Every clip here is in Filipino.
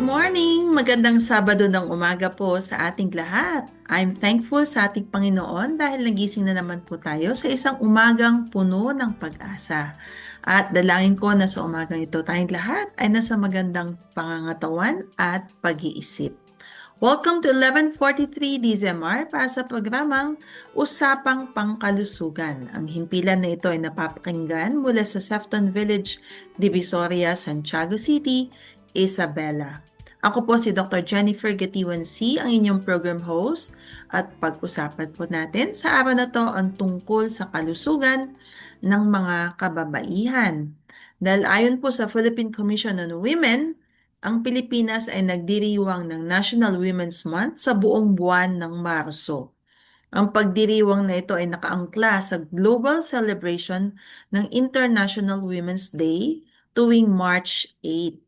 morning! Magandang Sabado ng umaga po sa ating lahat. I'm thankful sa ating Panginoon dahil nagising na naman po tayo sa isang umagang puno ng pag-asa. At dalangin ko na sa umagang ito tayong lahat ay nasa magandang pangangatawan at pag-iisip. Welcome to 11:43 DZMR para sa programang Usapang Pangkalusugan. Ang himpilan na ito ay napapakinggan mula sa Sefton Village, Divisoria, Santiago City, Isabela. Ako po si Dr. Jennifer Gatiwan C., ang inyong program host, at pag-usapan po natin sa araw na to ang tungkol sa kalusugan ng mga kababaihan. Dahil ayon po sa Philippine Commission on Women, ang Pilipinas ay nagdiriwang ng National Women's Month sa buong buwan ng Marso. Ang pagdiriwang na ito ay nakaangkla sa global celebration ng International Women's Day tuwing March 8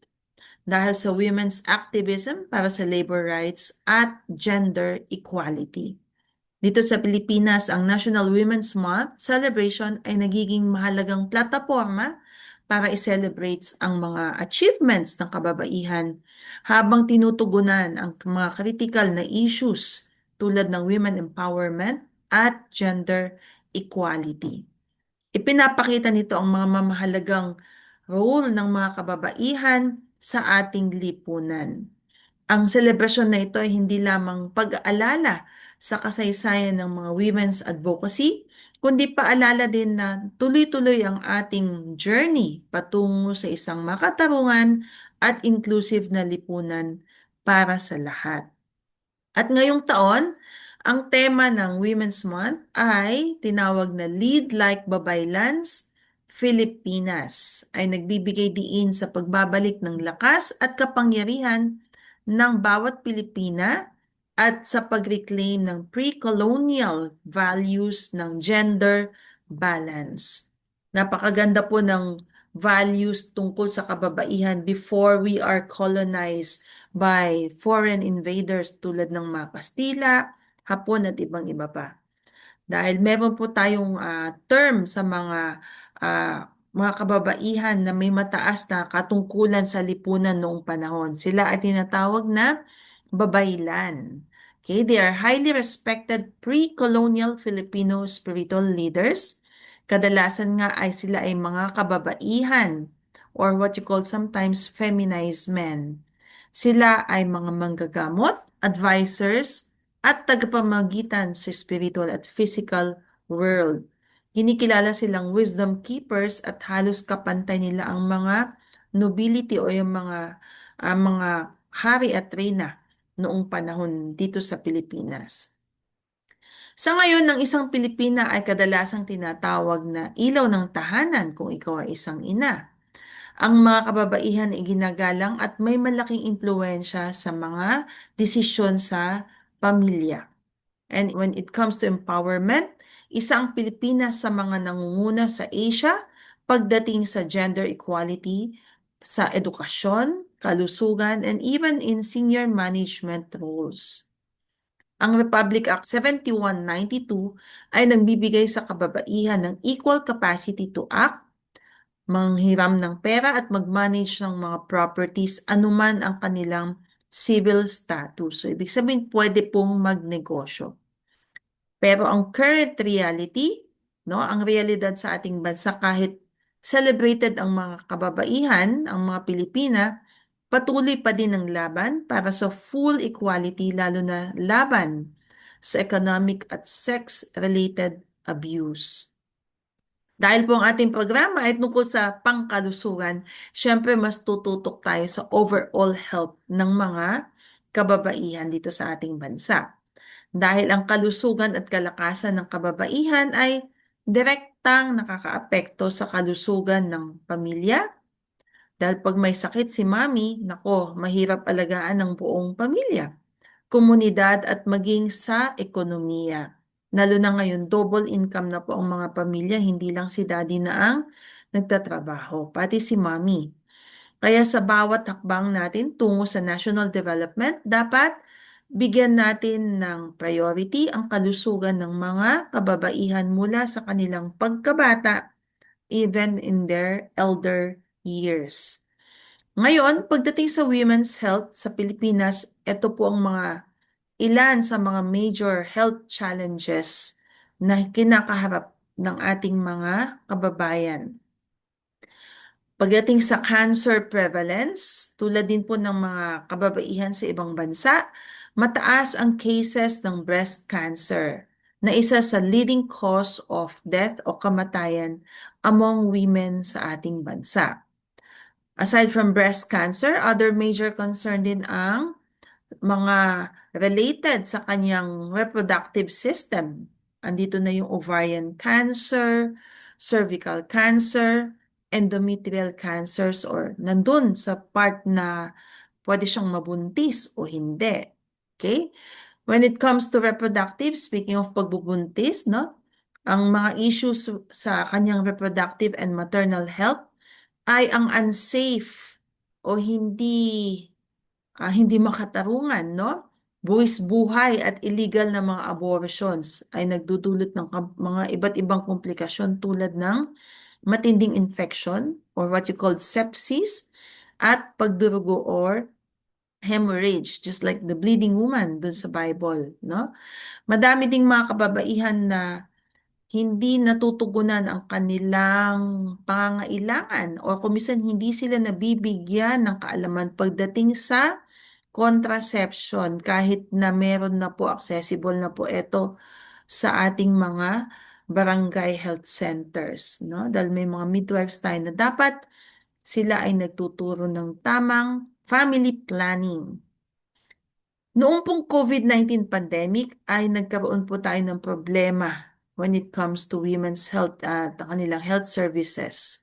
dahil sa women's activism para sa labor rights at gender equality. Dito sa Pilipinas, ang National Women's Month celebration ay nagiging mahalagang plataporma para i-celebrate ang mga achievements ng kababaihan habang tinutugunan ang mga critical na issues tulad ng women empowerment at gender equality. Ipinapakita nito ang mga mamahalagang role ng mga kababaihan sa ating lipunan. Ang selebrasyon na ito ay hindi lamang pag-aalala sa kasaysayan ng mga women's advocacy, kundi paalala din na tuloy-tuloy ang ating journey patungo sa isang makatarungan at inclusive na lipunan para sa lahat. At ngayong taon, ang tema ng Women's Month ay tinawag na Lead Like Babaylans, Filipinas, ay nagbibigay diin sa pagbabalik ng lakas at kapangyarihan ng bawat Pilipina at sa pag-reclaim ng pre-colonial values ng gender balance. Napakaganda po ng values tungkol sa kababaihan before we are colonized by foreign invaders tulad ng mga Kastila, Hapon at ibang iba pa. Dahil meron po tayong term sa mga kababaihan na may mataas na katungkulan sa lipunan noong panahon. Sila ay tinatawag na babaylan. Okay, they are highly respected pre-colonial Filipino spiritual leaders. Kadalasan nga ay sila ay mga kababaihan or what you call sometimes feminized men. Sila ay mga manggagamot, advisors, at tagapamagitan sa spiritual at physical world. Kinikilala silang wisdom keepers at halos kapantay nila ang mga nobility o yung mga hari at reyna noong panahon dito sa Pilipinas. Sa ngayon, ng isang Pilipina ay kadalasang tinatawag na ilaw ng tahanan kung ikaw ay isang ina. Ang mga kababaihan ay ginagalang at may malaking impluensya sa mga desisyon sa pamilya. And when it comes to empowerment, isa ang Pilipinas sa mga nangunguna sa Asia pagdating sa gender equality, sa edukasyon, kalusugan, and even in senior management roles. Ang Republic Act 7192 ay nagbibigay sa kababaihan ng equal capacity to act, manghiram ng pera at mag-manage ng mga properties anuman ang kanilang civil status. So, ibig sabihin, pwede pong magnegosyo. Pero ang current reality, no, ang realidad sa ating bansa kahit celebrated ang mga kababaihan, ang mga Pilipina, patuloy pa din ang laban para sa full equality, lalo na laban sa economic at sex-related abuse. Dahil po ang ating programa ay tungkol sa pangkalusugan, syempre mas tututok tayo sa overall health ng mga kababaihan dito sa ating bansa. Dahil ang kalusugan at kalakasan ng kababaihan ay direktang nakakaapekto sa kalusugan ng pamilya. Dahil pag may sakit si mami, nako, mahirap alagaan ng buong pamilya, komunidad at maging sa ekonomiya. Lalo na ngayon, double income na po ang mga pamilya, hindi lang si daddy na ang nagtatrabaho, pati si mami. Kaya sa bawat hakbang natin tungo sa national development, dapat bigyan natin ng priority ang kalusugan ng mga kababaihan mula sa kanilang pagkabata, even in their elder years. Ngayon, pagdating sa women's health sa Pilipinas, ito po ang mga ilan sa mga major health challenges na kinakaharap ng ating mga kababayan. Pagdating sa cancer prevalence, tulad din po ng mga kababaihan sa ibang bansa, mataas ang cases ng breast cancer na isa sa leading cause of death o kamatayan among women sa ating bansa. Aside from breast cancer, other major concern din ang mga related sa kanyang reproductive system. Andito na yung ovarian cancer, cervical cancer, endometrial cancers or nandun sa part na pwede siyang mabuntis o hindi. Okay? When it comes to reproductive, speaking of pagbubuntis, no? Ang mga issues sa kanyang reproductive and maternal health ay ang unsafe o hindi makatarungan, no? Buwis buhay at illegal na mga abortions ay nagdudulot ng mga iba't ibang komplikasyon tulad ng matinding infection or what you call sepsis at pagdurugo or hemorrhage, just like the bleeding woman dun sa Bible, no? Madami ding mga kababaihan na hindi natutugunan ang kanilang pangangailangan o kumisan hindi sila nabibigyan ng kaalaman pagdating sa contraception kahit na meron na po accessible na po ito sa ating mga barangay health centers, no? Dahil may mga midwives tayo na dapat sila ay nagtuturo ng tamang family planning. Noong pong COVID-19 pandemic ay nagkaroon po tayo ng problema when it comes to women's health at kanilang health services.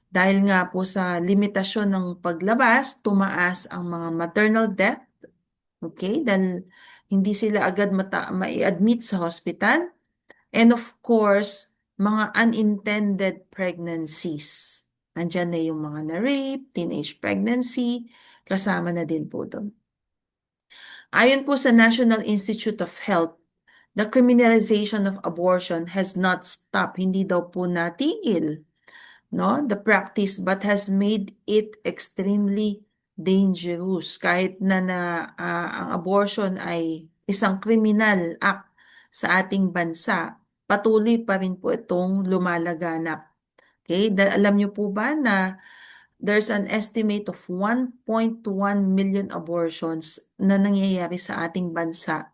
Dahil nga po sa limitasyon ng paglabas, tumaas ang mga maternal death, okay? Dahil hindi sila agad mai-admit sa hospital. And of course, mga unintended pregnancies. Nandiyan na yung mga na-rape, teenage pregnancy, kasama na din po doon. Ayon po sa National Institute of Health, the criminalization of abortion has not stopped, hindi daw po natigil, no, the practice, but has made it extremely dangerous. Kahit ang abortion ay isang criminal act sa ating bansa, patuloy pa rin po itong lumalaganap. Okay? Alam niyo po ba na there's an estimate of 1.1 million abortions na nangyayari sa ating bansa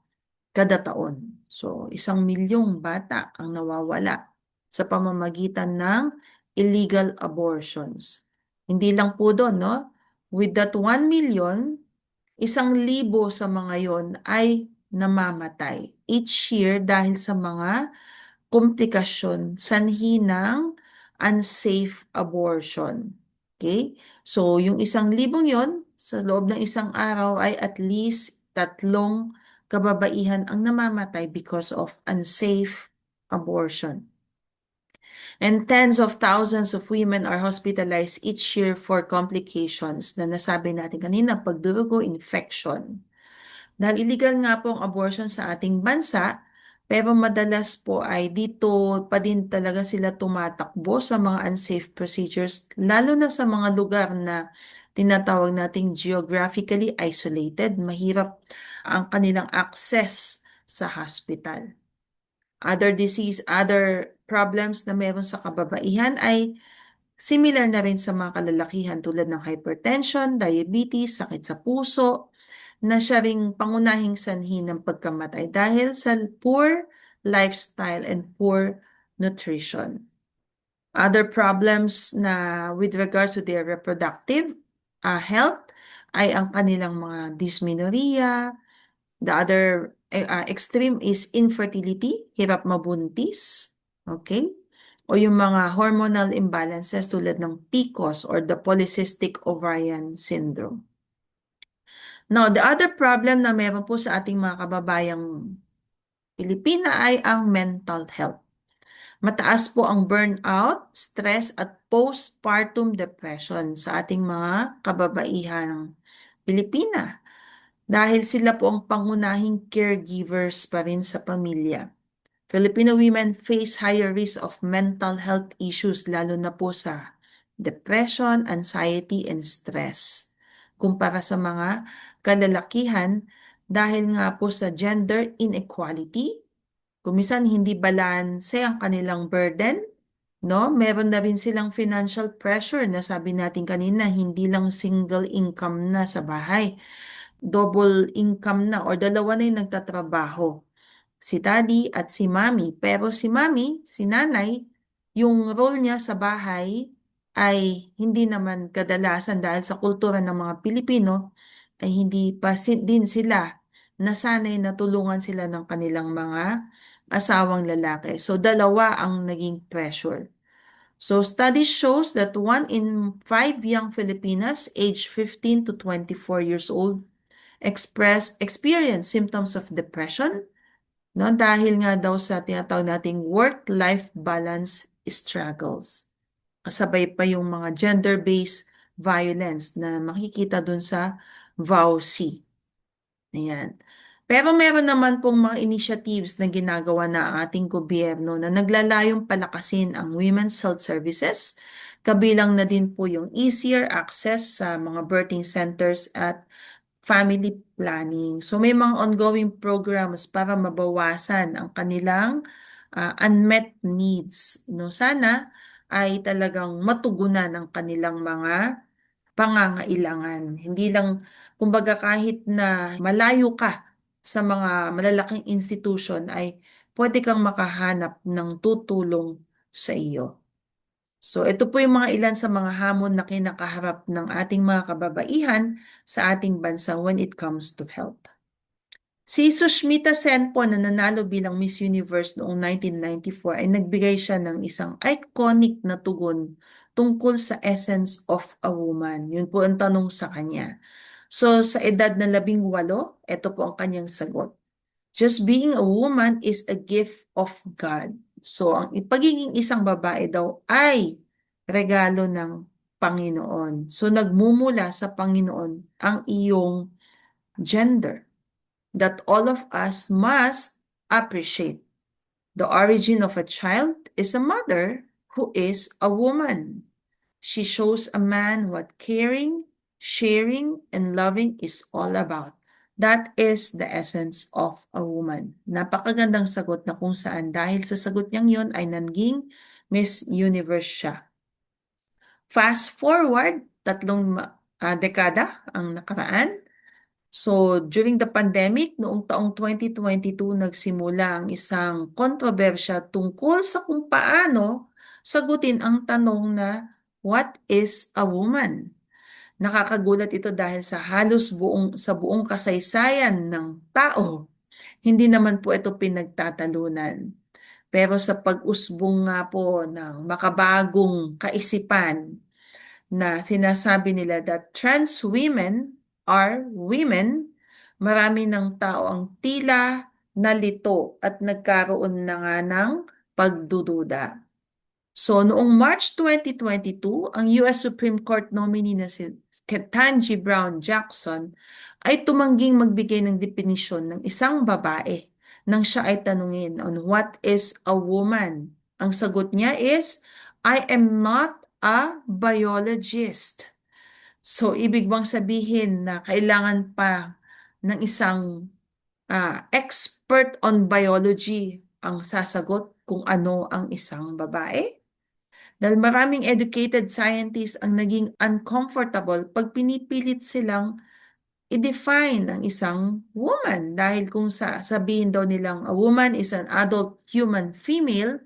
kada taon. So, 1 milyong bata ang nawawala sa pamamagitan ng illegal abortions. Hindi lang po doon, no? With that 1 million, 1,000 sa mga yon ay namamatay each year dahil sa mga komplikasyon sanhi ng unsafe abortion. Okay? So, yung 1,000 yon, sa loob ng isang araw ay at least 3 kababaihan ang namamatay because of unsafe abortion. And tens of thousands of women are hospitalized each year for complications na nasabi natin kanina, pagdurugo, infection. Dahil illegal nga po ang abortion sa ating bansa, pero madalas po ay dito pa din talaga sila tumatakbo sa mga unsafe procedures, lalo na sa mga lugar na tinatawag nating geographically isolated, mahirap ang kanilang access sa hospital. Other problems na meron sa kababaihan ay similar na rin sa mga kalalakihan tulad ng hypertension, diabetes, sakit sa puso, na siya ring pangunahing sanhi ng pagkamatay dahil sa poor lifestyle and poor nutrition. Other problems na with regards to their reproductive health ay ang kanilang mga dysmenorrhea. The other extreme is infertility, hirap mabuntis, okay? O yung mga hormonal imbalances tulad ng PCOS or the polycystic ovarian syndrome. Now, the other problem na meron po sa ating mga kababayang Pilipina ay ang mental health. Mataas po ang burnout, stress at postpartum depression sa ating mga kababaihang Pilipina dahil sila po ang pangunahing caregivers pa rin sa pamilya. Filipino women face higher risk of mental health issues lalo na po sa depression, anxiety, and stress. kumpara sa mga kalalakihan dahil nga po sa gender inequality. Kumisan hindi balanse ang kanilang burden, no? Meron na rin silang financial pressure na sabi natin kanina, hindi lang single income na sa bahay. Double income na or dalawa na yung nagtatrabaho, si daddy at si mommy. Pero si mommy, si nanay, yung role niya sa bahay ay hindi naman kadalasan dahil sa kultura ng mga Pilipino ay hindi pa din sila nasanay na tulungan sila ng kanilang mga asawang lalaki. So dalawa ang naging pressure. So study shows that 1 in 5 young Filipinas aged 15 to 24 years old experience symptoms of depression, no? Dahil nga daw sa tinatawag nating work-life balance struggles. Kasabay pa yung mga gender-based violence na makikita dun sa VAUC. Ayan. Pero meron naman pong mga initiatives na ginagawa na ang ating gobyerno na naglalayong palakasin ang women's health services. Kabilang na din po yung easier access sa mga birthing centers at family planning. So may mga ongoing programs para mabawasan ang kanilang unmet needs. No, sana ay talagang matugunan ang kanilang mga pangangailangan. Hindi lang, kumbaga kahit na malayo ka sa mga malalaking institution ay pwede kang makahanap ng tutulong sa iyo. So ito po yung mga ilan sa mga hamon na kinakaharap ng ating mga kababaihan sa ating bansa when it comes to health. Si Sushmita Sen po na nanalo bilang Miss Universe noong 1994 ay nagbigay siya ng isang iconic na tugon tungkol sa essence of a woman. Yun po ang tanong sa kanya. So sa edad na 18, ito po ang kanyang sagot. Just being a woman is a gift of God. So ang pagiging isang babae daw ay regalo ng Panginoon. So nagmumula sa Panginoon ang iyong gender that all of us must appreciate. The origin of a child is a mother who is a woman. She shows a man what caring, sharing, and loving is all about. That is the essence of a woman. Napakagandang sagot na kung saan dahil sa sagot niyang yun ay naging Miss Universe siya. Fast forward, 3 dekada ang nakaraan. So, during the pandemic, noong taong 2022, nagsimula ang isang kontrobersya tungkol sa kung paano sagutin ang tanong na, what is a woman? Nakakagulat ito dahil sa sa buong kasaysayan ng tao, hindi naman po ito pinagtatalunan. Pero sa pag-usbong nga po ng makabagong kaisipan na sinasabi nila that trans women are women, marami ng tao ang tila nalito at nagkaroon na nga ng pagdududa. So noong March 2022, ang US Supreme Court nominee na si Ketanji Brown Jackson ay tumangging magbigay ng definisyon ng isang babae nang siya ay tanungin on what is a woman. Ang sagot niya is, I am not a biologist. So ibig bang sabihin na kailangan pa ng isang expert on biology ang sasagot kung ano ang isang babae? Dahil maraming educated scientists ang naging uncomfortable pag pinipilit silang i-define ang isang woman. Dahil kung sabihin daw nilang a woman is an adult human female,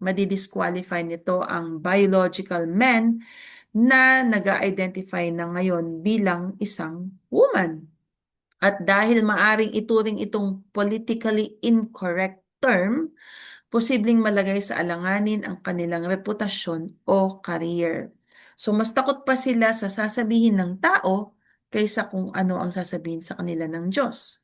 madidisqualify nito ang biological men na nag-identify na ngayon bilang isang woman. At dahil maaring ituring itong politically incorrect term, posibleng malagay sa alanganin ang kanilang reputasyon o career. So mas takot pa sila sa sasabihin ng tao kaysa kung ano ang sasabihin sa kanila ng Diyos.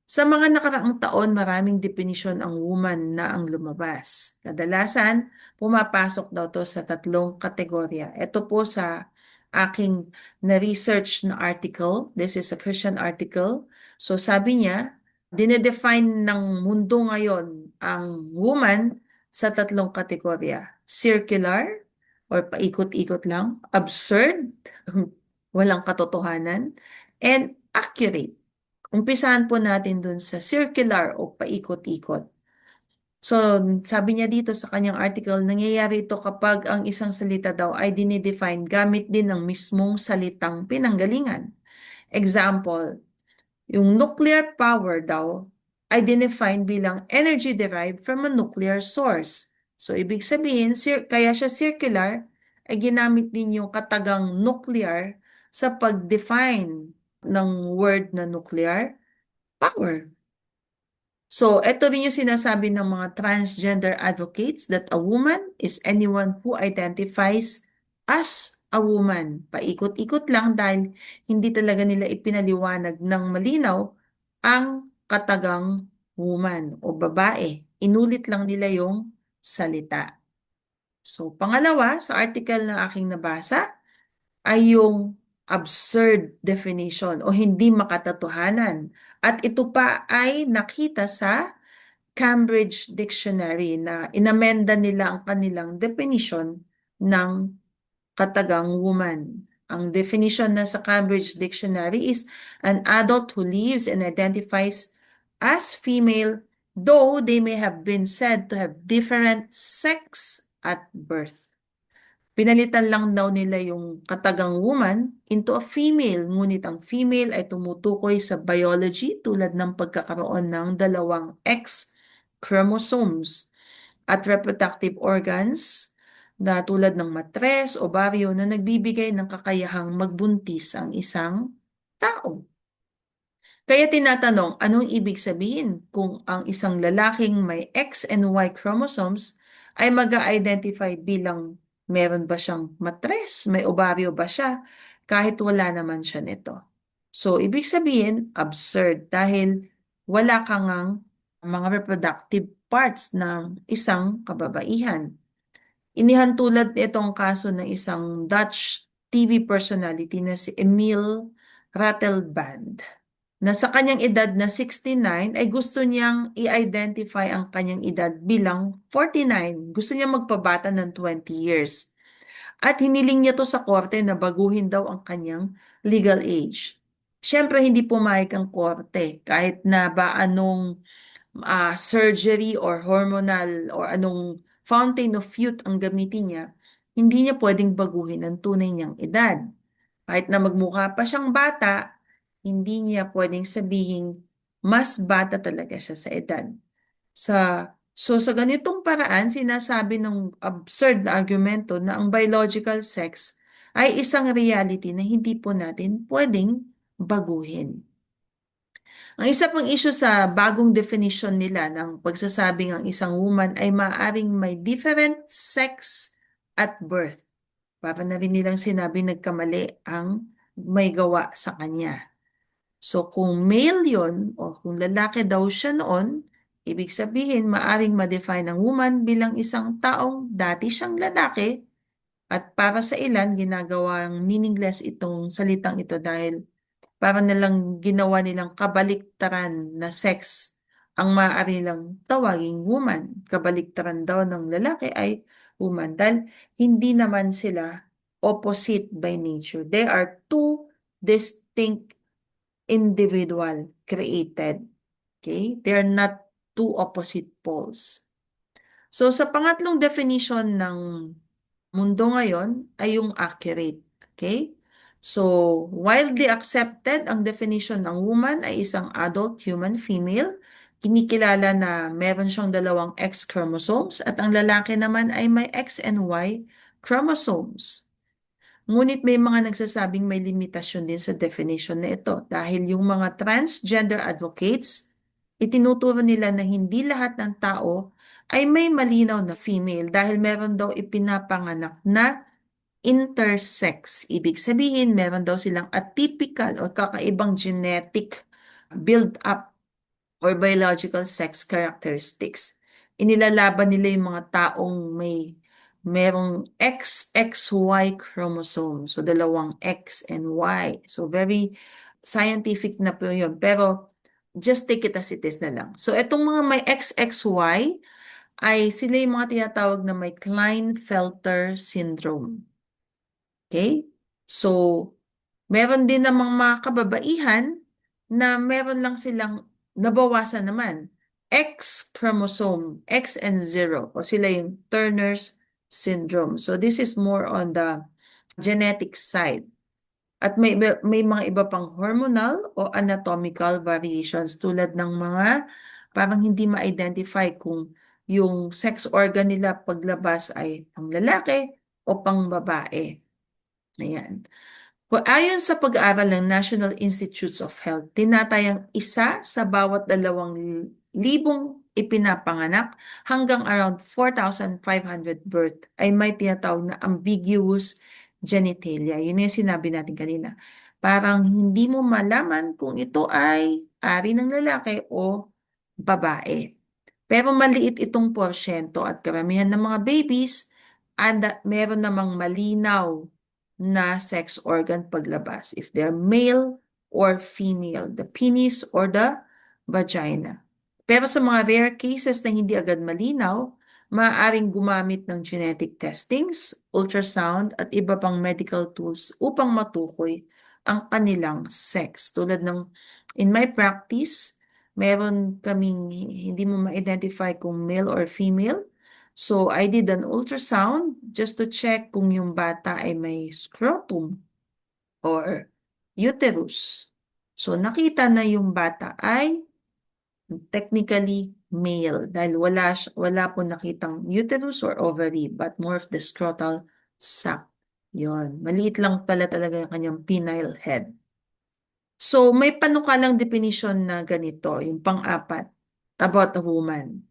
Sa mga nakaraang taon, maraming definisyon ang woman na ang lumabas. Kadalasan, pumapasok daw to sa 3 kategorya. Ito po sa aking na-research na article. This is a Christian article. So sabi niya, dinedefine ng mundo ngayon ang woman sa 3 kategorya. Circular, or paikot-ikot lang. Absurd, walang katotohanan, and accurate. Umpisahan po natin dun sa circular o paikot-ikot. So, sabi niya dito sa kanyang article, nangyayari ito kapag ang isang salita daw ay dinidefine gamit din ng mismong salitang pinanggalingan. Example, yung nuclear power daw ay dinefine bilang energy derived from a nuclear source. So, ibig sabihin, kaya siya circular, ay ginamit din yung katagang nuclear sa pag-define ng word na nuclear power. So, ito rin yung sinasabi ng mga transgender advocates that a woman is anyone who identifies as a woman. Paikot-ikot lang dahil hindi talaga nila ipinaliwanag ng malinaw ang katagang woman o babae. Inulit lang nila yung salita. So, pangalawa, sa article na aking nabasa, ay yung absurd definition o hindi makatotohanan. At ito pa ay nakita sa Cambridge Dictionary na inamenda nila ang kanilang definition ng katagang woman. Ang definition na sa Cambridge Dictionary is an adult who lives and identifies as female, though they may have been said to have different sex at birth. Pinalitan lang daw nila yung katagang woman into a female, ngunit ang female ay tumutukoy sa biology tulad ng pagkakaroon ng dalawang X chromosomes at reproductive organs na tulad ng matres, ovaryo na nagbibigay ng kakayahang magbuntis ang isang tao. Kaya tinatanong, anong ibig sabihin kung ang isang lalaking may X and Y chromosomes ay mag-identify bilang meron ba siyang matres, may ovaryo ba siya, kahit wala naman siya nito. So, ibig sabihin, absurd dahil wala kang mga reproductive parts ng isang kababaihan. Inihantulad itong kaso ng isang Dutch TV personality na si Emil Ratelband na sa kanyang edad na 69 ay gusto niyang i-identify ang kanyang edad bilang 49. Gusto niya magpabata ng 20 years. At hiniling niya to sa korte na baguhin daw ang kanyang legal age. Siyempre, hindi pumayag ang korte kahit na ba anong surgery or hormonal or anong fountain of youth ang gamitin niya, hindi niya pwedeng baguhin ang tunay niyang edad. Kahit na magmukha pa siyang bata, hindi niya pwedeng sabihin mas bata talaga siya sa edad. So sa ganitong paraan, sinasabi ng absurd na argumento na ang biological sex ay isang reality na hindi po natin pwedeng baguhin. Ang isa pang issue sa bagong definition nila ng pagsasabing ang isang woman ay maaaring may different sex at birth. Para na rin nilang sinabi nagkamali ang may gawa sa kanya. So kung male yon o kung lalaki daw siya noon, ibig sabihin maaring ma-define ang woman bilang isang taong dati siyang lalaki at para sa ilan ginagawang meaningless itong salitang ito dahil para nilang ginawa nilang kabaliktaran na sex ang maaari lang tawaging woman. Kabaliktaran daw ng lalaki ay woman dahil hindi naman sila opposite by nature. They are two distinct individual created. Okay? They are not two opposite poles. So sa pangatlong definition ng mundo ngayon ay yung accurate. Okay? So, widely accepted ang definition ng woman ay isang adult human female. Kinikilala na meron siyang dalawang X chromosomes at ang lalaki naman ay may X and Y chromosomes. Ngunit may mga nagsasabing may limitasyon din sa definition na ito dahil yung mga transgender advocates, itinuturo nila na hindi lahat ng tao ay may malinaw na female dahil meron daw ipinapanganak na intersex. Ibig sabihin, meron daw silang atypical o kakaibang genetic build-up or biological sex characteristics. Inilalaban nila yung mga taong merong XXY chromosome. So, dalawang X and Y. So, very scientific na po yun. Pero, just take it as it is na lang. So, itong mga may XXY ay sila yung mga tinatawag na may Klinefelter syndrome. Okay? So, Meron din namang mga kababaihan na meron lang silang nabawasan naman. X chromosome, X and 0, o sila yung Turner's syndrome. So this is more on the genetic side. At may mga iba pang hormonal o anatomical variations tulad ng mga parang hindi ma-identify kung yung sex organ nila paglabas ay pang lalaki o pang babae. Ayan. Ayon sa pag-aaral ng National Institutes of Health, tinatayang isa sa bawat 2,000 ipinapanganak hanggang around 4,500 birth ay may tinatawag na ambiguous genitalia. Yun yung sinabi natin kanina. Parang hindi mo malaman kung ito ay ari ng lalaki o babae. Pero maliit itong porsyento at karamihan ng mga babies, meron namang malinaw na sex organ paglabas. If they're male or female, the penis or the vagina. Pero sa mga rare cases na hindi agad malinaw, maaaring gumamit ng genetic testings, ultrasound at iba pang medical tools upang matukoy ang kanilang sex. Tulad ng in my practice, meron kaming hindi mo ma-identify kung male or female. So, I did an ultrasound just to check kung yung bata ay may scrotum or uterus. So, nakita na yung bata ay technically male dahil wala po nakitang uterus or ovary but more of the scrotal sac. Yon, maliit lang pala talaga yung kanyang penile head. So, may panukalang definition na ganito, yung pang-apat, about a woman.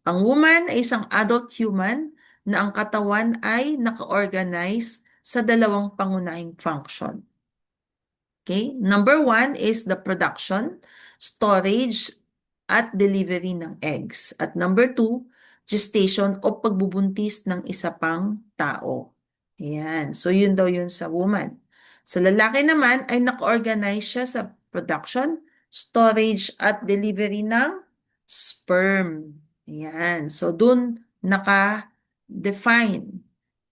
Ang woman ay isang adult human na ang katawan ay naka-organize sa dalawang pangunahing function. Okay? Number one is the production, storage, at delivery ng eggs. At number two, gestation o pagbubuntis ng isa pang tao. Ayan. So, yun daw yun sa woman. Sa lalaki naman ay naka-organize siya sa production, storage, at delivery ng sperm. Ayan. So, dun naka-define.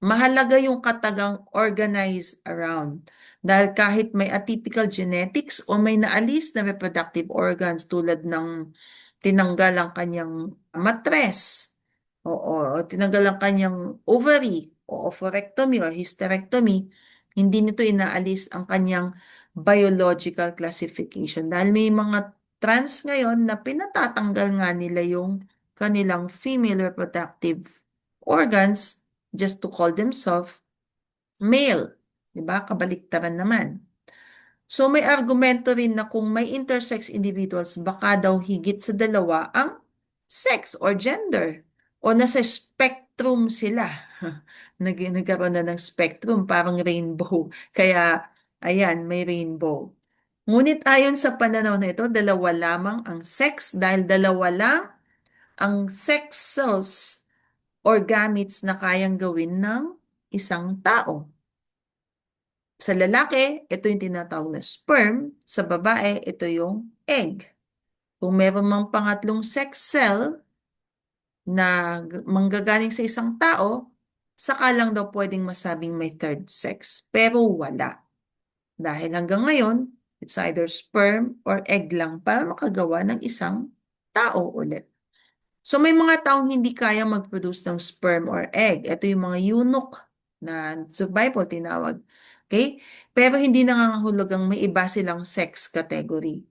Mahalaga yung katagang organize around. Dahil kahit may atypical genetics o may naalis na reproductive organs tulad ng tinanggal ang kanyang matres, o tinanggal ang kanyang ovary, o oophorectomy or hysterectomy, hindi nito inaalis ang kanyang biological classification. Dahil may mga trans ngayon na pinatatanggal nga nila yung kanilang female reproductive organs just to call themselves male. Diba? Kabaliktaran naman. So may argumento rin na kung may intersex individuals, baka daw higit sa dalawa ang sex or gender. O nasa spectrum sila. Nagkaroon na ng spectrum, parang rainbow. Kaya, ayan, may rainbow. Ngunit ayon sa pananaw na ito, dalawa lamang ang sex dahil dalawa lang ang sex cells or gametes na kayang gawin ng isang tao. Sa lalaki, ito yung tinatawag na sperm. Sa babae, ito yung egg. Kung meron mang pangatlong sex cell na manggagaling sa isang tao, saka lang daw pwedeng masabing may third sex. Pero wala. Dahil hanggang ngayon, it's either sperm or egg lang para makagawa ng isang tao ulit. So may mga taong hindi kaya mag-produce ng sperm or egg. Ito yung mga eunuch na sa Bible tinawag. Okay? Pero hindi nangangahulugang may iba silang sex category.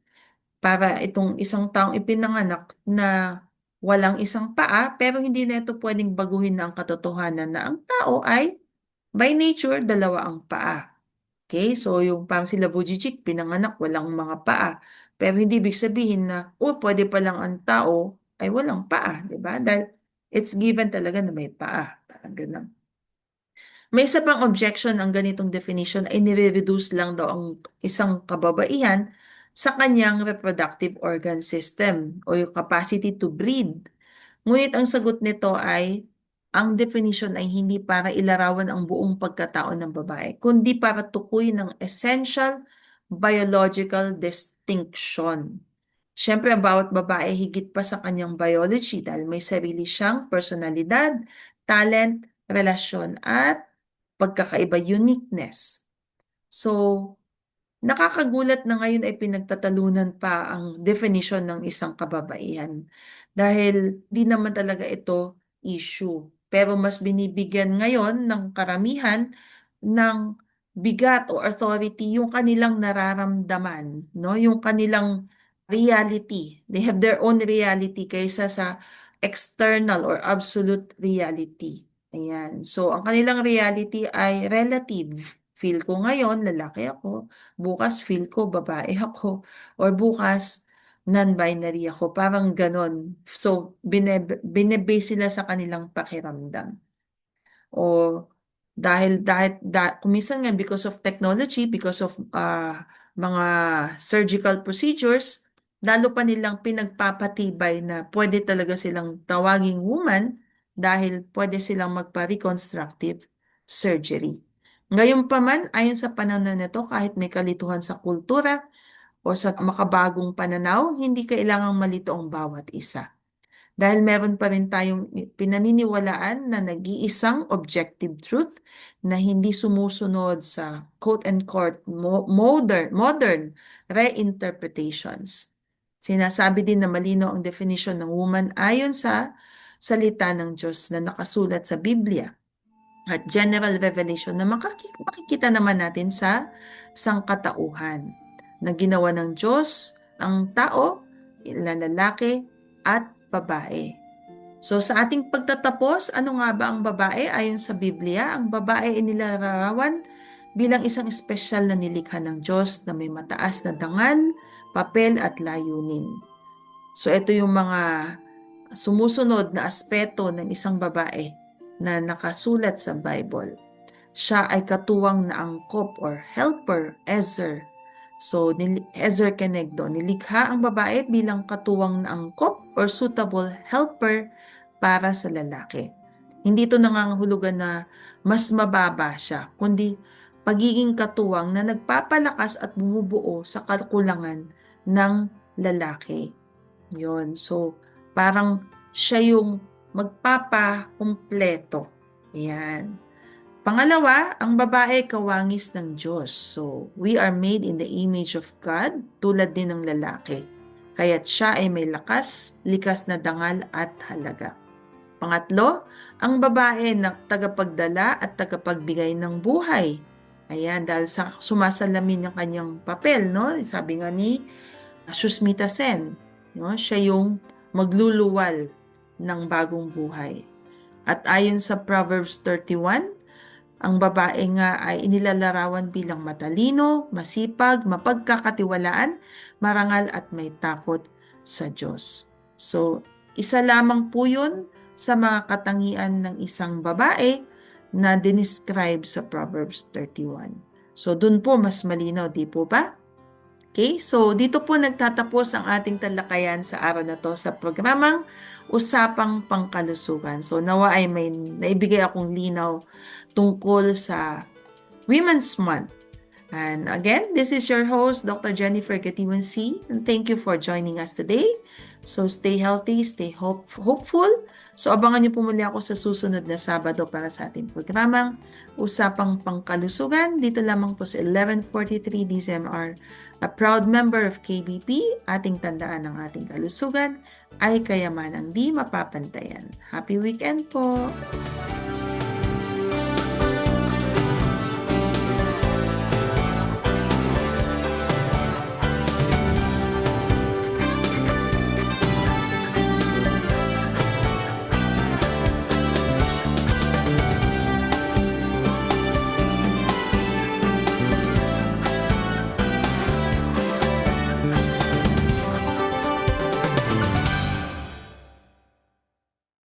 Para itong isang taong ipinanganak na walang isang paa, pero hindi na ito pwedeng baguhin na ang katotohanan na ang tao ay by nature, dalawa ang paa. Okay? So yung parang sila Vujicic, pinanganak, walang mga paa. Pero hindi ibig sabihin na, pwede pa lang ang tao ay walang paa, di ba? Dahil it's given talaga na may paa. Parang ganun. May isa pang objection ang ganitong definition ay nire-reduce lang daw ang isang kababaihan sa kanyang reproductive organ system o yung capacity to breed. Ngunit ang sagot nito ay ang definition ay hindi para ilarawan ang buong pagkatao ng babae, kundi para tukoy ng essential biological distinction. Siyempre, ang bawat babae higit pa sa kanyang biology dahil may sarili siyang personalidad, talent, relasyon at pagkakaiba, uniqueness. So, Nakakagulat na ngayon ay pinagtatalunan pa ang definition ng isang kababaihan dahil di naman talaga ito issue. Pero mas binibigyan ngayon ng karamihan ng bigat o authority yung kanilang nararamdaman, no? Yung kanilang reality. They have their own reality kaysa sa external or absolute reality. Ayan. So, ang kanilang reality ay relative. Feel ko ngayon, lalaki ako. Bukas feel ko babae ako. Or bukas non-binary ako. Parang ganon. So, binebase sila sa kanilang pakiramdam. O kung minsan nga because of technology, because of mga surgical procedures, lalo pa nilang pinagpapatibay na pwede talaga silang tawaging woman dahil pwede silang magpa-reconstructive surgery. Ngayon pa man, ayon sa pananaw nito, kahit may kalituhan sa kultura o sa makabagong pananaw, hindi kailangang malito ang bawat isa. Dahil meron pa rin tayong pinaniniwalaan na nag-iisang objective truth na hindi sumusunod sa quote-unquote modern reinterpretations. Sinasabi din na malinaw ang definition ng woman ayon sa salita ng Diyos na nakasulat sa Biblia at general revelation na makikita naman natin sa sangkatauhan na ginawa ng Diyos ang tao, lalaki at babae. So sa ating pagtatapos, ano nga ba ang babae ayon sa Biblia? Ang babae ay nilalarawan bilang isang espesyal na nilikha ng Diyos na may mataas na dangal, papel at layunin. So ito yung mga sumusunod na aspeto ng isang babae na nakasulat sa Bible. Siya ay katuwang na angkop or helper, ezer. So, ezer kenegdo, nilikha ang babae bilang katuwang na angkop or suitable helper para sa lalaki. Hindi ito nangangahulugan na mas mababa siya, kundi pagiging katuwang na nagpapalakas at bumubuo sa kakulangan ng lalaki. Yun. So, parang siya yung magpapakumpleto. Ayan. Pangalawa, ang babae kawangis ng Diyos. So, we are made in the image of God, tulad din ng lalaki. Kaya't siya ay may lakas, likas na dangal at halaga. Pangatlo, ang babae na tagapagdala at tagapagbigay ng buhay. Ayan, dahil sa sumasalamin ng kanyang papel, no? Sabi nga ni Susmita Sen, no? Siya yung magluluwal ng bagong buhay. At ayon sa Proverbs 31, ang babae nga ay inilalarawan bilang matalino, masipag, mapagkakatiwalaan, marangal at may takot sa Diyos. So, isa lamang po yun sa mga katangian ng isang babae na dinescribe sa Proverbs 31. So, dun po mas malinaw, di po ba? Okay, so dito po nagtatapos ang ating talakayan sa araw na to sa programang Usapang Pangkalusugan. So nawa ay may naibigay akong linaw tungkol sa Women's Month. And again, this is your host, Dr. Jennifer Gatiwan C. And thank you for joining us today. So stay healthy, stay hopeful. So abangan niyo po muli ako sa susunod na Sabado para sa ating programang Usapang Pangkalusugan. Dito lamang po sa 1143 DZMR. A proud member of KBP, ating tandaan ng ating kalusugan ay kayamanang di mapapantayan. Happy weekend po!